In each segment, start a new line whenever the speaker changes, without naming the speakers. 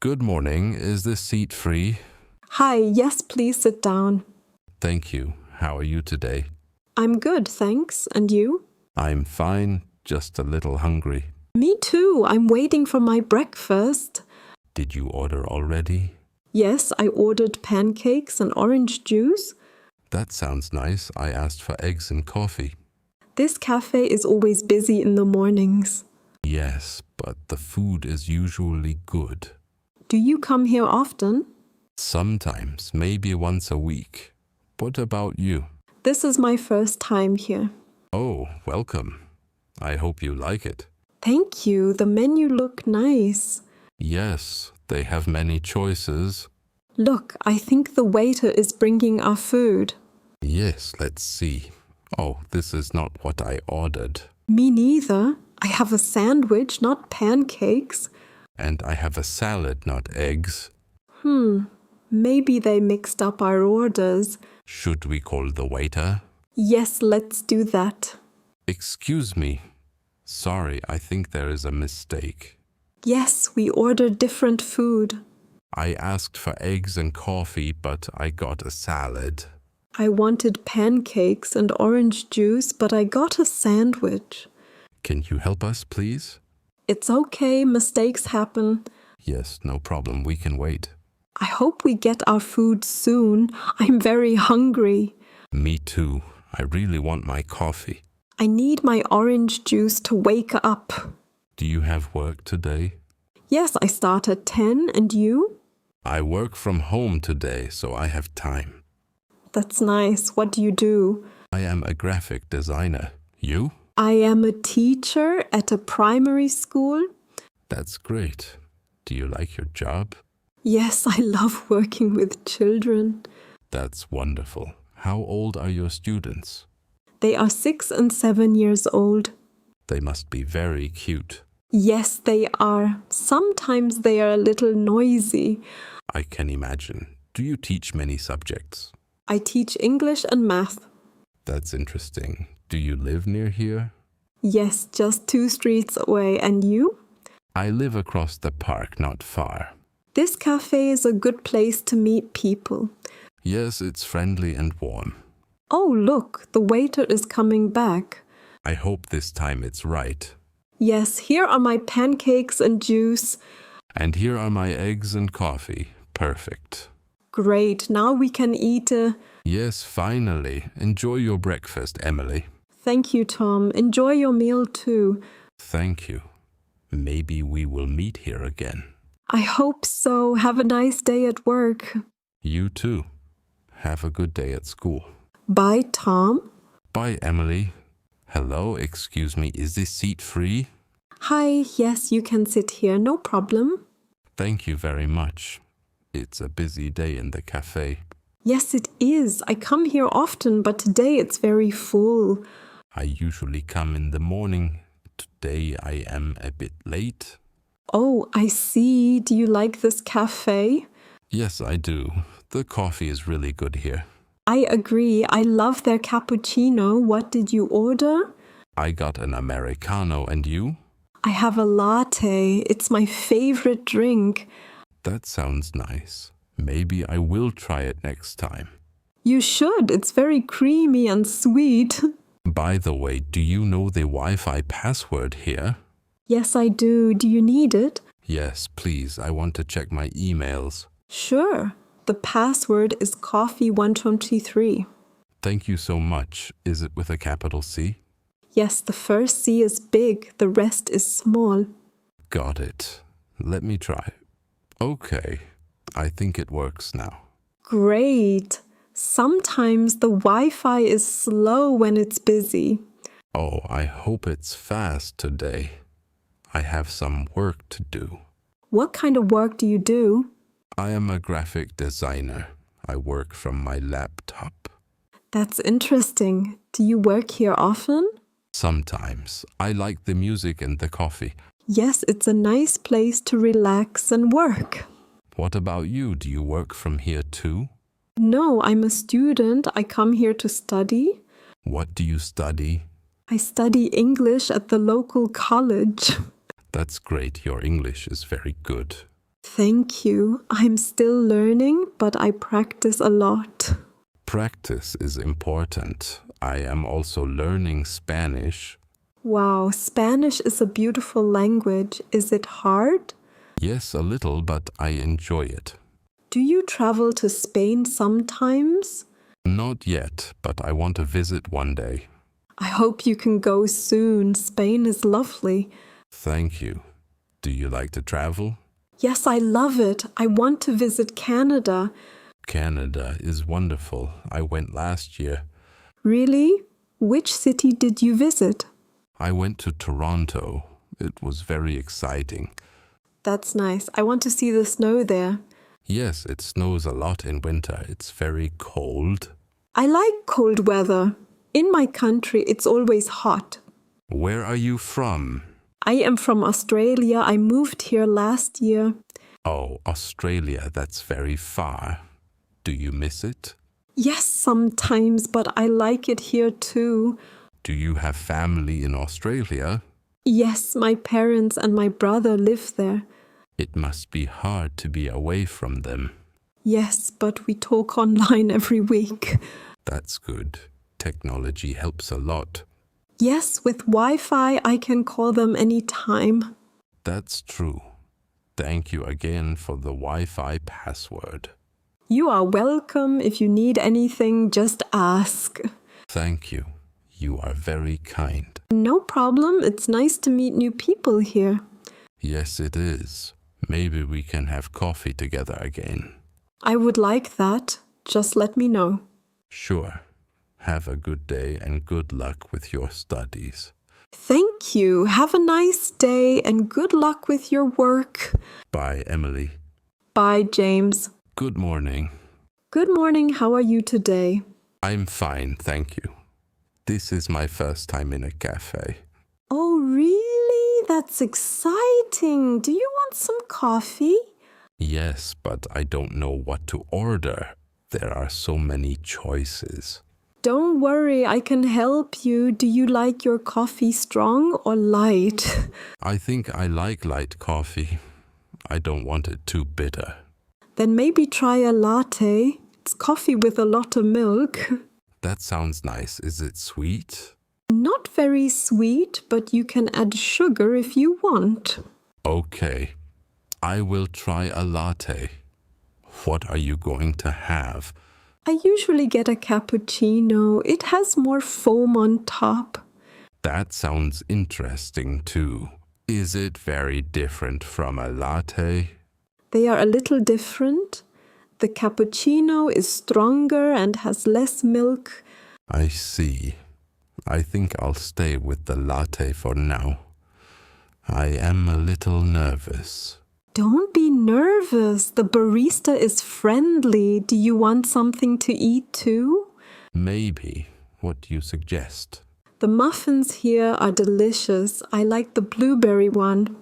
Good morning. Is this seat free?
Hi, yes, please sit down.
Thank you. How are you today?
I'm good, thanks. And you?
I'm fine, just a little hungry.
Me too. I'm waiting for my breakfast.
Did you order already?
Yes, I ordered pancakes and orange juice.
That sounds nice. I asked for eggs and coffee.
This cafe is always busy in the mornings.
Yes, but the food is usually good.
Do you come here often?
Sometimes, maybe once a week. What about you?
This is my first time here.
Oh, welcome. I hope you like it.
Thank you. The menu look nice.
Yes, they have many choices.
Look, I think the waiter is bringing our food.
Yes, let's see. Oh, this is not what I ordered.
Me neither. I have a sandwich, not pancakes.
And I have a salad, not eggs.
Maybe they mixed up our orders.
Should we call the waiter?
Yes, let's do that.
Excuse me. Sorry, I think there is a mistake.
Yes, we ordered different food.
I asked for eggs and coffee, but I got a salad.
I wanted pancakes and orange juice, but I got a sandwich.
Can you help us, please?
It's okay, mistakes happen.
Yes, no problem. We can wait.
I hope we get our food soon. I'm very hungry.
Me too. I really want my coffee.
I need my orange juice to wake up.
Do you have work today?
Yes, I start at 10, and you?
I work from home today, so I have time.
That's nice. What do you do?
I am a graphic designer. You?
I am a teacher at a primary school.
That's great. Do you like your job?
Yes, I love working with children.
That's wonderful. How old are your students?
They are 6 and 7 years old.
They must be very cute.
Yes, they are. Sometimes they are a little noisy.
I can imagine. Do you teach many subjects?
I teach English and math.
That's interesting. Do you live near here?
Yes, just 2 streets away. And you?
I live across the park, not far.
This cafe is a good place to meet people.
Yes, it's friendly and warm.
Oh, look, the waiter is coming back.
I hope this time it's right.
Yes, here are my pancakes and juice.
And here are my eggs and coffee. Perfect.
Great, now we can eat.
Yes, finally. Enjoy your breakfast, Emily.
Thank you, Tom. Enjoy your meal too.
Thank you. Maybe we will meet here again.
I hope so. Have a nice day at work.
You too. Have a good day at school.
Bye, Tom.
Bye, Emily. Hello, excuse me, is this seat free?
Hi, yes, you can sit here, no problem.
Thank you very much. It's a busy day in the cafe.
Yes, it is. I come here often, but today it's very full.
I usually come in the morning. Today I am a bit late.
Oh, I see. Do you like this cafe?
Yes, I do. The coffee is really good here.
I agree. I love their cappuccino. What did you order?
I got an Americano, and you?
I have a latte. It's my favorite drink.
That sounds nice. Maybe I will try it next time.
You should. It's very creamy and sweet.
By the way, do you know the Wi-Fi password here?
Yes, I do. Do you need it?
Yes, please. I want to check my emails.
Sure. The password is coffee123.
Thank you so much. Is it with a capital C?
Yes, the first C is big, the rest is small.
Got it. Let me try. Okay. I think it works now.
Great. Sometimes the Wi-Fi is slow when it's busy.
Oh, I hope it's fast today. I have some work to do.
What kind of work do you do?
I am a graphic designer. I work from my laptop.
That's interesting. Do you work here often?
Sometimes. I like the music and the coffee.
Yes, it's a nice place to relax and work.
What about you? Do you work from here too?
No, I'm a student. I come here to study.
What do you study?
I study English at the local college.
That's great. Your English is very good.
Thank you. I'm still learning, but I practice a lot.
Practice is important. I am also learning Spanish.
Wow, Spanish is a beautiful language. Is it hard?
Yes, a little, but I enjoy it.
Do you travel to Spain sometimes?
Not yet, but I want to visit one day.
I hope you can go soon. Spain is lovely.
Thank you. Do you like to travel?
Yes, I love it. I want to visit Canada.
Canada is wonderful. I went last year.
Really? Which city did you visit?
I went to Toronto. It was very exciting.
That's nice. I want to see the snow there.
Yes, it snows a lot in winter. It's very cold.
I like cold weather. In my country, it's always hot.
Where are you from?
I am from Australia. I moved here last year.
Oh, Australia, that's very far. Do you miss it?
Yes, sometimes, but I like it here too.
Do you have family in Australia?
Yes, my parents and my brother live there.
It must be hard to be away from them.
Yes, but we talk online every week.
That's good. Technology helps a lot.
Yes, with Wi-Fi, I can call them anytime.
That's true. Thank you again for the Wi-Fi password.
You are welcome. If you need anything, just ask.
Thank you. You are very kind.
No problem. It's nice to meet new people here.
Yes, it is. Maybe we can have coffee together again.
I would like that. Just let me know.
Sure. Have a good day and good luck with your studies.
Thank you. Have a nice day and good luck with your work.
Bye, Emily.
Bye, James.
Good morning.
Good morning. How are you today?
I'm fine, thank you. This is my first time in a cafe.
Oh, really? That's exciting. Do you want some coffee?
Yes, but I don't know what to order. There are so many choices.
Don't worry, I can help you. Do you like your coffee strong or light?
I think I like light coffee. I don't want it too bitter.
Then maybe try a latte. It's coffee with a lot of milk.
That sounds nice. Is it sweet?
Not very sweet, but you can add sugar if you want.
Okay. I will try a latte. What are you going to have?
I usually get a cappuccino. It has more foam on top.
That sounds interesting too. Is it very different from a latte?
They are a little different. The cappuccino is stronger and has less milk.
I see. I think I'll stay with the latte for now. I am a little nervous.
Don't be nervous. The barista is friendly. Do you want something to eat too?
Maybe. What do you suggest?
The muffins here are delicious. I like the blueberry one.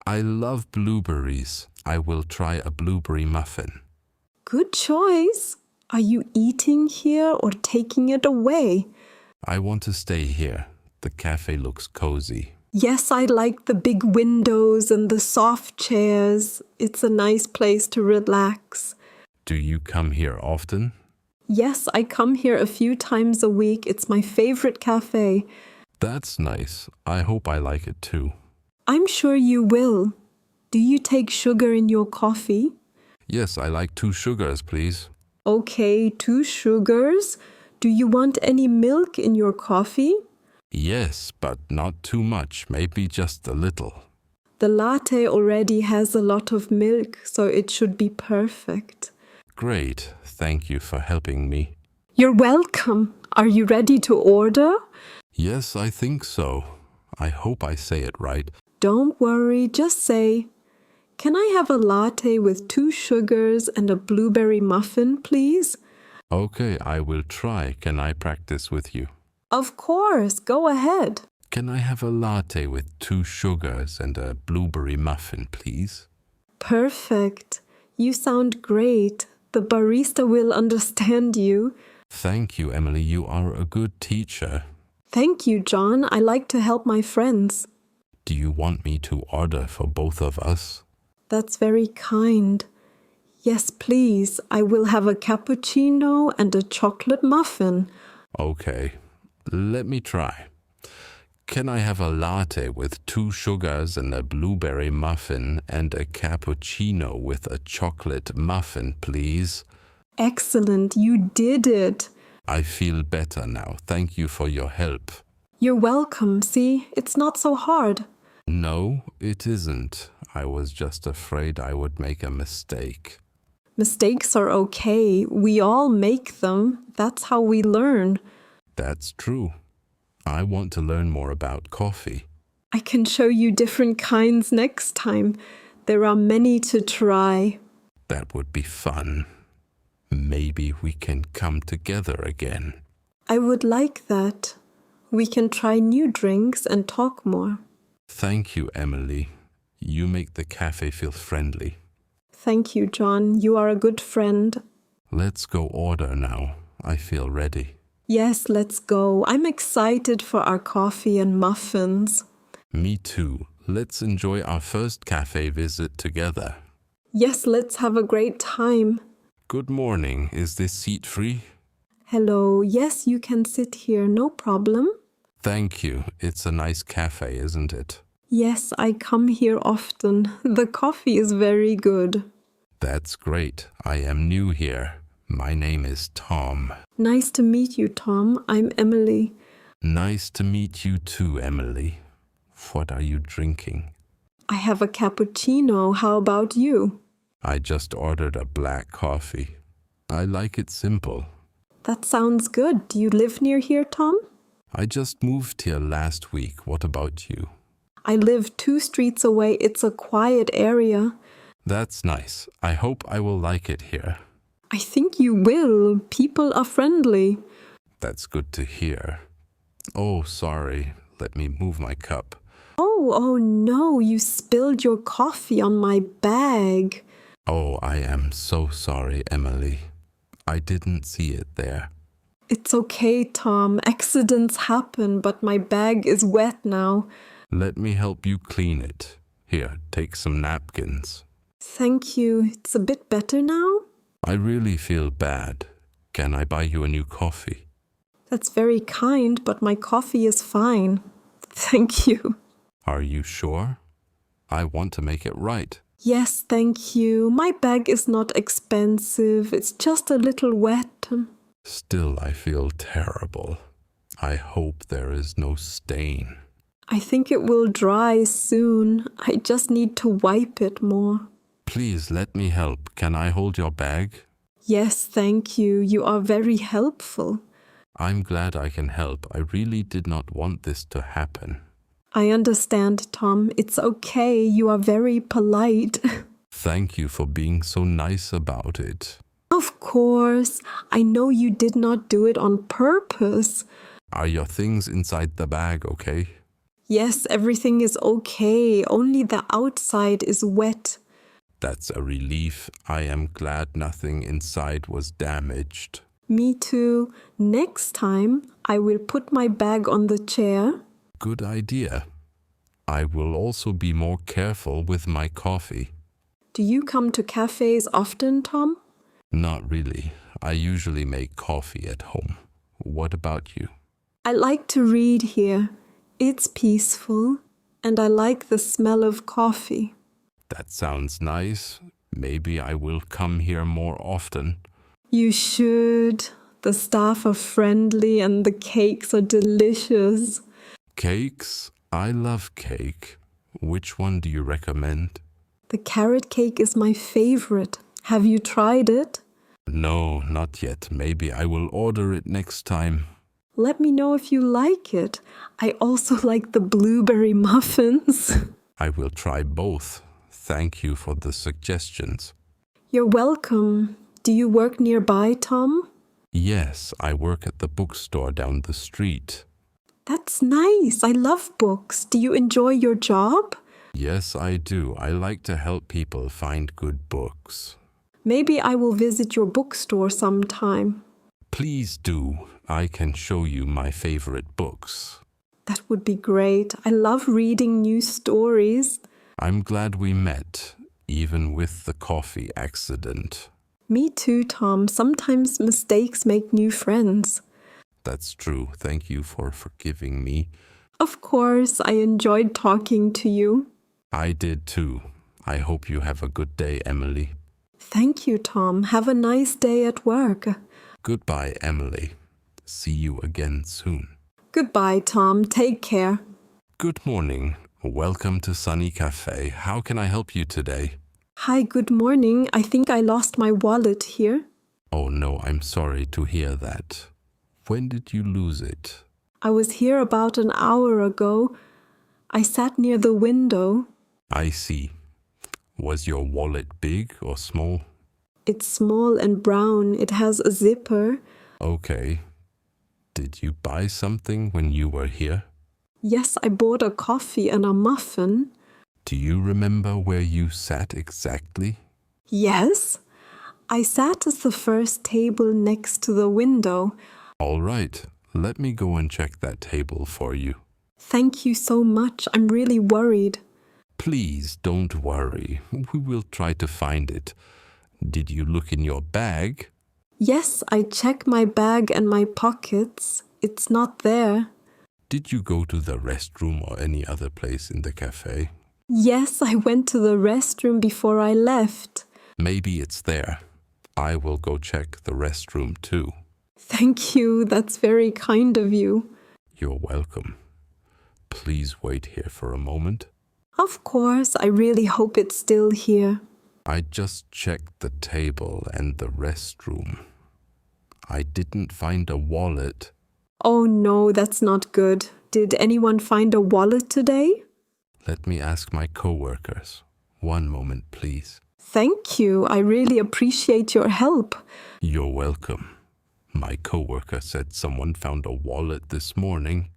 I love blueberries. I will try a blueberry muffin.
Good choice. Are you eating here or taking it away?
I want to stay here. The cafe looks cozy.
Yes, I like the big windows and the soft chairs. It's a nice place to relax.
Do you come here often?
Yes, I come here a few times a week. It's my favorite cafe.
That's nice. I hope I like it too.
I'm sure you will. Do you take sugar in your coffee?
Yes, I like 2 sugars, please.
Okay, 2 sugars. Do you want any milk in your coffee?
Yes, but not too much. Maybe just a little.
The latte already has a lot of milk, so it should be perfect.
Great. Thank you for helping me.
You're welcome. Are you ready to order?
Yes, I think so. I hope I say it right.
Don't worry, just say, "Can I have a latte with 2 sugars and a blueberry muffin, please?"
Okay, I will try. Can I practice with you?
Of course, go ahead.
Can I have a latte with 2 sugars and a blueberry muffin, please?
Perfect. You sound great. The barista will understand you.
Thank you, Emily. You are a good teacher.
Thank you, John. I like to help my friends.
Do you want me to order for both of us?
That's very kind. Yes, please. I will have a cappuccino and a chocolate muffin.
Okay, let me try. Can I have a latte with 2 sugars and a blueberry muffin and a cappuccino with a chocolate muffin, please?
Excellent, you did it.
I feel better now. Thank you for your help.
You're welcome. See, it's not so hard.
No, it isn't. I was just afraid I would make a mistake.
Mistakes are okay. We all make them. That's how we learn.
That's true. I want to learn more about coffee.
I can show you different kinds next time. There are many to try.
That would be fun. Maybe we can come together again.
I would like that. We can try new drinks and talk more.
Thank you, Emily. You make the cafe feel friendly.
Thank you, John. You are a good friend.
Let's go order now. I feel ready.
Yes, let's go. I'm excited for our coffee and muffins.
Me too. Let's enjoy our first cafe visit together.
Yes, let's have a great time.
Good morning. Is this seat free?
Hello. Yes, you can sit here. No problem.
Thank you. It's a nice cafe, isn't it?
Yes, I come here often. The coffee is very good.
That's great. I am new here. My name is Tom.
Nice to meet you, Tom. I'm Emily.
Nice to meet you too, Emily. What are you drinking?
I have a cappuccino. How about you?
I just ordered a black coffee. I like it simple.
That sounds good. Do you live near here, Tom?
I just moved here last week. What about you?
I live 2 streets away. It's a quiet area.
That's nice. I hope I will like it here.
I think you will. People are friendly.
That's good to hear. Oh, sorry. Let me move my cup.
Oh no, you spilled your coffee on my bag.
Oh, I am so sorry, Emily. I didn't see it there.
It's okay, Tom. Accidents happen, but my bag is wet now.
Let me help you clean it. Here, take some napkins.
Thank you. It's a bit better now.
I really feel bad. Can I buy you a new coffee?
That's very kind, but my coffee is fine. Thank you.
Are you sure? I want to make it right.
Yes, thank you. My bag is not expensive. It's just a little wet.
Still, I feel terrible. I hope there is no stain.
I think it will dry soon. I just need to wipe it more.
Please let me help. Can I hold your bag?
Yes, thank you. You are very helpful.
I'm glad I can help. I really did not want this to happen.
I understand, Tom. It's okay. You are very polite.
Thank you for being so nice about it.
Of course. I know you did not do it on purpose.
Are your things inside the bag okay?
Yes, everything is okay. Only the outside is wet.
That's a relief. I am glad nothing inside was damaged.
Me too. Next time, I will put my bag on the chair.
Good idea. I will also be more careful with my coffee.
Do you come to cafes often, Tom?
Not really. I usually make coffee at home. What about you?
I like to read here. It's peaceful, and I like the smell of coffee.
That sounds nice. Maybe I will come here more often.
You should. The staff are friendly and the cakes are delicious.
Cakes? I love cake. Which one do you recommend?
The carrot cake is my favorite. Have you tried it?
No, not yet. Maybe I will order it next time.
Let me know if you like it. I also like the blueberry muffins.
I will try both. Thank you for the suggestions.
You're welcome. Do you work nearby, Tom?
Yes, I work at the bookstore down the street.
That's nice. I love books. Do you enjoy your job?
Yes, I do. I like to help people find good books.
Maybe I will visit your bookstore sometime.
Please do. I can show you my favorite books.
That would be great. I love reading new stories.
I'm glad we met. even with the coffee accident.
Me too, Tom. Sometimes mistakes make new friends.
That's true. Thank you for forgiving me.
Of course, I enjoyed talking to you.
I did too. I hope you have a good day, Emily.
Thank you, Tom. Have a nice day at work.
Goodbye, Emily. See you again soon.
Goodbye, Tom. Take care.
Good morning. Welcome to Sunny Cafe. How can I help you today?
Hi, good morning. I think I lost my wallet here.
Oh no, I'm sorry to hear that. When did you lose it?
I was here about an hour ago. I sat near the window.
I see. Was your wallet big or small?
It's small and brown. It has a zipper.
Okay. Did you buy something when you were here?
Yes, I bought a coffee and a muffin.
Do you remember where you sat exactly?
Yes, I sat at the first table next to the window.
All right. Let me go and check that table for you.
Thank you so much. I'm really worried.
Please don't worry. We will try to find it. Did you look in your bag?
Yes, I checked my bag and my pockets. It's not there.
Did you go to the restroom or any other place in the cafe?
Yes, I went to the restroom before I left.
Maybe it's there. I will go check the restroom too.
Thank you. That's very kind of you.
You're welcome. Please wait here for a moment.
Of course, I really hope it's still here.
I just checked the table and the restroom. I didn't find a wallet.
Oh no, that's not good. Did anyone find a wallet today?
Let me ask my coworkers. One moment, please.
Thank you. I really appreciate your help.
You're welcome. My coworker said someone found a wallet this morning.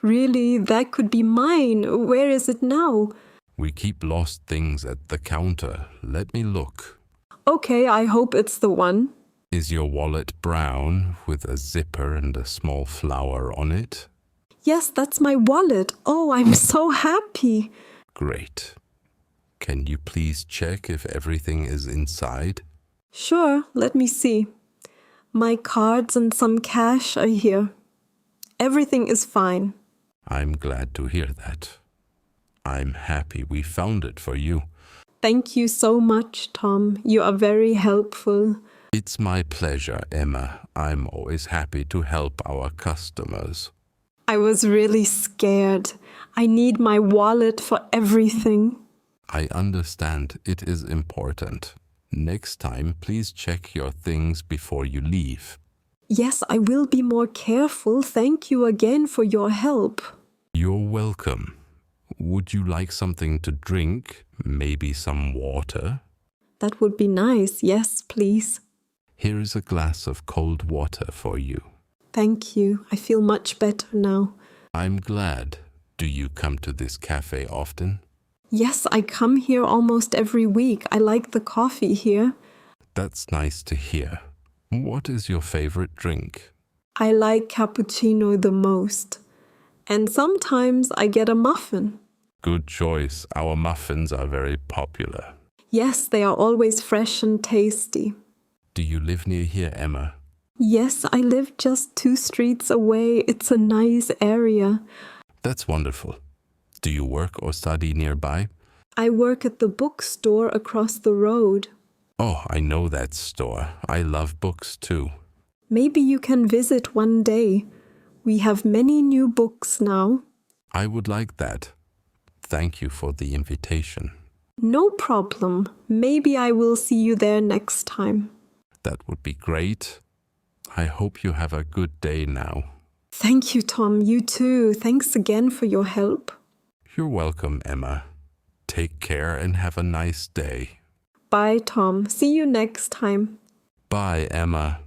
Really, that could be mine. Where is it now?
We keep lost things at the counter. Let me look.
Okay, I hope it's the one.
Is your wallet brown with a zipper and a small flower on it?
Yes, that's my wallet. Oh, I'm so happy.
Great. Can you please check if everything is inside?
Sure, let me see. My cards and some cash are here. Everything is fine.
I'm glad to hear that. I'm happy we found it for you.
Thank you so much, Tom. You are very helpful.
It's my pleasure, Emma. I'm always happy to help our customers.
I was really scared. I need my wallet for everything.
I understand it is important. Next time, please check your things before you leave.
Yes, I will be more careful. Thank you again for your help.
You're welcome. Would you like something to drink? Maybe some water?
That would be nice. Yes, please.
Here is a glass of cold water for you.
Thank you. I feel much better now.
I'm glad. Do you come to this cafe often?
Yes, I come here almost every week. I like the coffee here.
That's nice to hear. What is your favorite drink?
I like cappuccino the most. And sometimes I get a muffin.
Good choice. Our muffins are very popular.
Yes, they are always fresh and tasty.
Do you live near here, Emma?
Yes, I live just 2 streets away. It's a nice area.
That's wonderful. Do you work or study nearby?
I work at the bookstore across the road.
Oh, I know that store. I love books too.
Maybe you can visit one day. We have many new books now.
I would like that. Thank you for the invitation.
No problem. Maybe I will see you there next time.
That would be great. I hope you have a good day now.
Thank you, Tom. You too. Thanks again for your help.
You're welcome, Emma. Take care and have a nice day.
Bye, Tom. See you next time.
Bye, Emma.